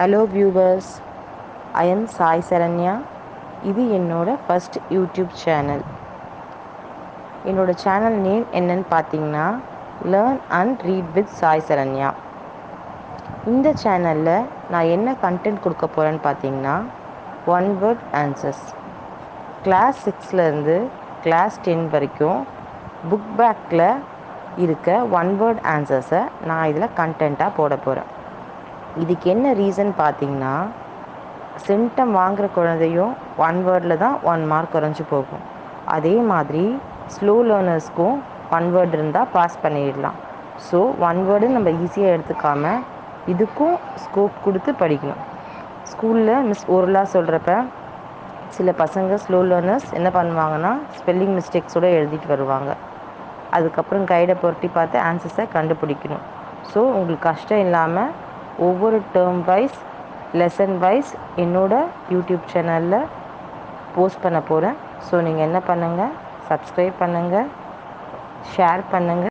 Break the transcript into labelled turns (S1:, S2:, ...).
S1: Hello viewers, I am Sai Saranya. இது என்னோட first YouTube channel. என்னோட சேனல் நேம் என்னன்னு பார்த்தீங்கன்னா learn and read with Sai Saranya. இந்த சேனலில் நான் என்ன கண்டென்ட் கொடுக்க போகிறேன்னு பார்த்தீங்கன்னா ஒன் வேர்ட் ஆன்சர்ஸ். கிளாஸ் 6லேருந்து கிளாஸ் 10 வரைக்கும் புக் பேக்கில் இருக்க ஒன் வேர்ட் ஆன்சர்ஸை நான் இதில் கண்டென்ட்டாக போட போகிறேன். இதுக்கு என்ன ரீசன் பார்த்தீங்கன்னா, சென்டம் வாங்குகிற குழந்தையும் ஒன் வேர்டில் தான் 1 மார்க் குறைஞ்சி போகும். அதே மாதிரி ஸ்லோ லேர்னர்ஸ்க்கும் ஒன் வேர்டு இருந்தால் பாஸ் பண்ணிடலாம். ஸோ ஒன் வேர்டு நம்ம ஈஸியாக எடுத்துக்காமல் இதுக்கும் ஸ்கோப் கொடுத்து படிக்கணும். ஸ்கூலில் மிஸ் ஓரலாக சொல்கிறப்ப சில பசங்க ஸ்லோ லேர்னர்ஸ் என்ன பண்ணுவாங்கன்னா ஸ்பெல்லிங் மிஸ்டேக்ஸோடு எழுதிட்டு வருவாங்க. அதுக்கப்புறம் கைடை புரட்டி பார்த்து ஆன்சர்ஸை கண்டுபிடிக்கணும். ஸோ உங்களுக்கு கஷ்டம் இல்லாமல் ஒவ்வொரு டேர்ம் வைஸ் லெசன் வைஸ் என்னோடய யூடியூப் சேனலில் போஸ்ட் பண்ண போகிறேன். ஸோ நீங்கள் என்ன பண்ணுங்கள், சப்ஸ்கிரைப் பண்ணுங்கள், ஷேர் பண்ணுங்கள்.